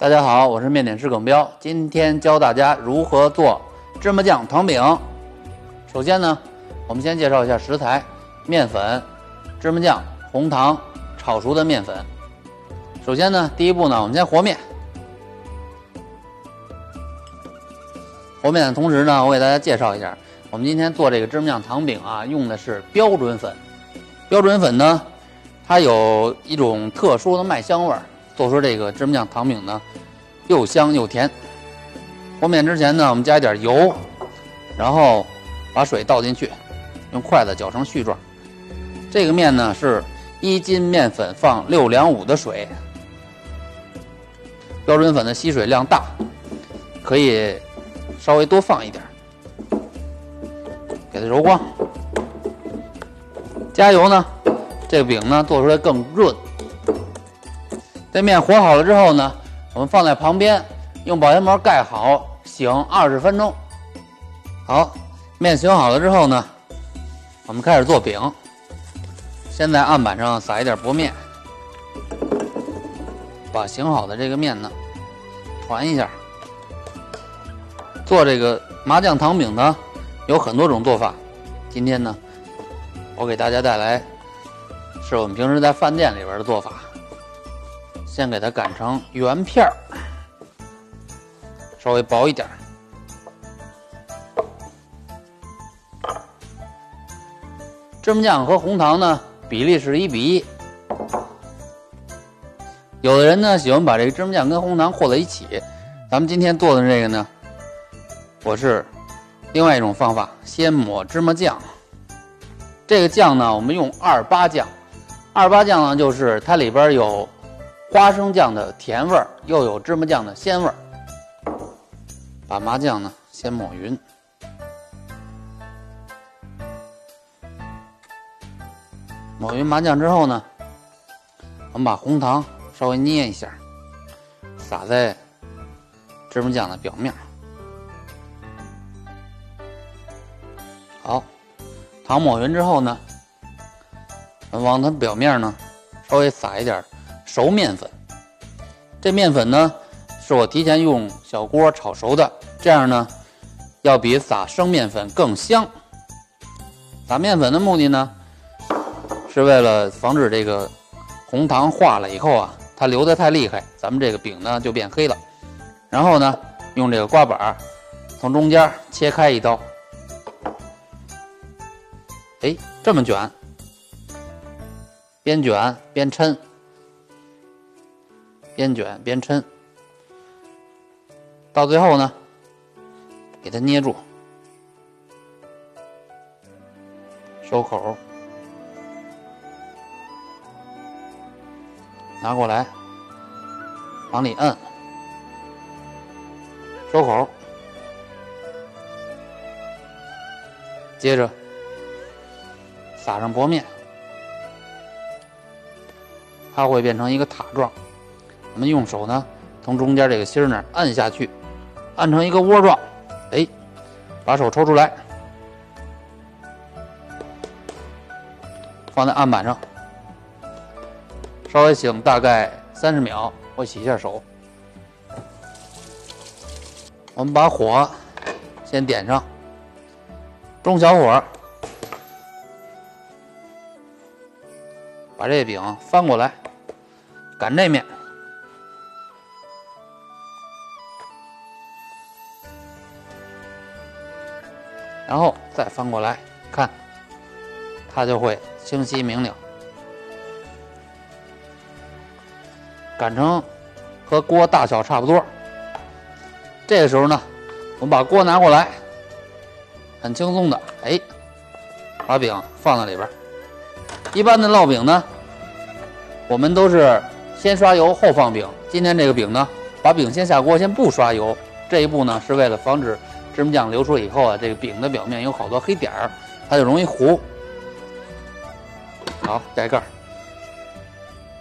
大家好，我是面点师耿彪，今天教大家如何做芝麻酱糖饼。首先呢，我们先介绍一下食材：面粉、芝麻酱、红糖、炒熟的面粉。首先呢，第一步呢，我们先和面。和面的同时呢，我给大家介绍一下，我们今天做这个芝麻酱糖饼啊，用的是标准粉。标准粉呢，它有一种特殊的麦香味儿，做出这个芝麻酱糖饼呢，又香又甜。和面之前呢，我们加一点油，然后把水倒进去，用筷子搅成絮状。这个面呢是1斤面粉放6两5的水。标准粉的吸水量大，可以稍微多放一点，给它揉光。加油呢，这个饼呢做出来更润。这面和好了之后呢，我们放在旁边，用保鲜膜盖好，醒20分钟。好，面醒好了之后呢，我们开始做饼。先在案板上撒一点薄面，把醒好的这个面呢团一下。做这个麻酱糖饼呢，有很多种做法。今天呢，我给大家带来是我们平时在饭店里边的做法。先给它擀成圆片儿，稍微薄一点。芝麻酱和红糖呢，比例是1比1。有的人呢喜欢把这个芝麻酱跟红糖和在一起，咱们今天做的这个呢，我是另外一种方法，先抹芝麻酱。这个酱呢，我们用28酱。28酱呢，就是它里边有花生酱的甜味儿，又有芝麻酱的鲜味儿。把麻酱呢先抹匀，抹匀麻酱之后呢，我们把红糖稍微捏一下，撒在芝麻酱的表面。好，糖抹匀之后呢，往它表面呢稍微撒一点熟面粉。这面粉呢是我提前用小锅炒熟的，这样呢要比撒生面粉更香。撒面粉的目的呢是为了防止这个红糖化了以后啊，它流得太厉害，咱们这个饼呢就变黑了。然后呢，用这个刮板从中间切开一刀，哎，这么卷，边卷边抻，边卷边抻，到最后呢，给它捏住，收口，拿过来，往里摁，收口，接着撒上薄面，它会变成一个塔状。我们用手呢，从中间这个芯儿那儿按下去，按成一个窝状。哎，把手抽出来，放在案板上，稍微醒大概30秒。我洗一下手。我们把火先点上，中小火，把这饼翻过来，擀这面。然后再翻过来看，它就会清晰明了。擀成和锅大小差不多。这个时候呢，我们把锅拿过来，很轻松的，哎，把饼放在里边。一般的烙饼呢，我们都是先刷油后放饼。今天这个饼呢，把饼先下锅，先不刷油。这一步呢，是为了防止芝麻酱流出来以后啊，这个饼的表面有好多黑点儿，它就容易糊。好，盖盖，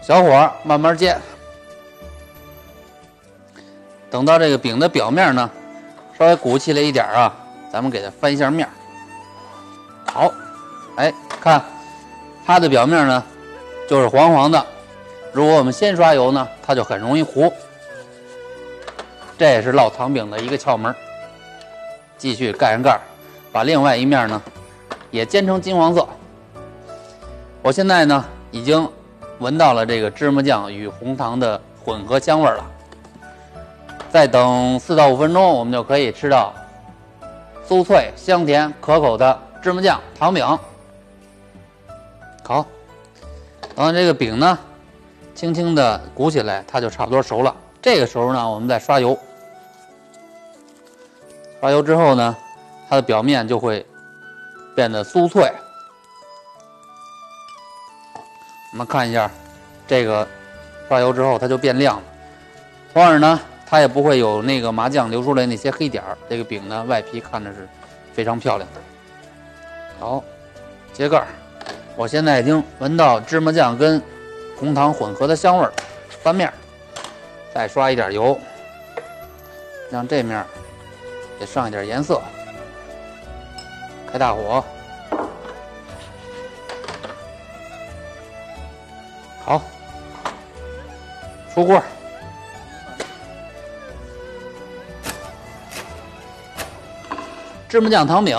小火慢慢煎，等到这个饼的表面呢稍微鼓起来一点啊，咱们给它翻一下面。好，哎，看它的表面呢就是黄黄的。如果我们先刷油呢，它就很容易糊。这也是烙糖饼的一个窍门。继续盖上盖儿，把另外一面呢也煎成金黄色。我现在呢已经闻到了这个芝麻酱与红糖的混合香味了。再等4到5分钟，我们就可以吃到酥脆、香甜、可口的芝麻酱糖饼。好，等这个饼呢轻轻的鼓起来，它就差不多熟了。这个时候呢，我们再刷油。刷油之后呢，它的表面就会变得酥脆。我们看一下，这个刷油之后它就变亮了。同样呢，它也不会有那个麻酱流出来那些黑点儿。这个饼呢，外皮看着是非常漂亮的。好，揭盖儿。我现在已经闻到芝麻酱跟红糖混合的香味儿。翻面，再刷一点油，让这面也上一点颜色。开大火，好，出锅。芝麻酱糖饼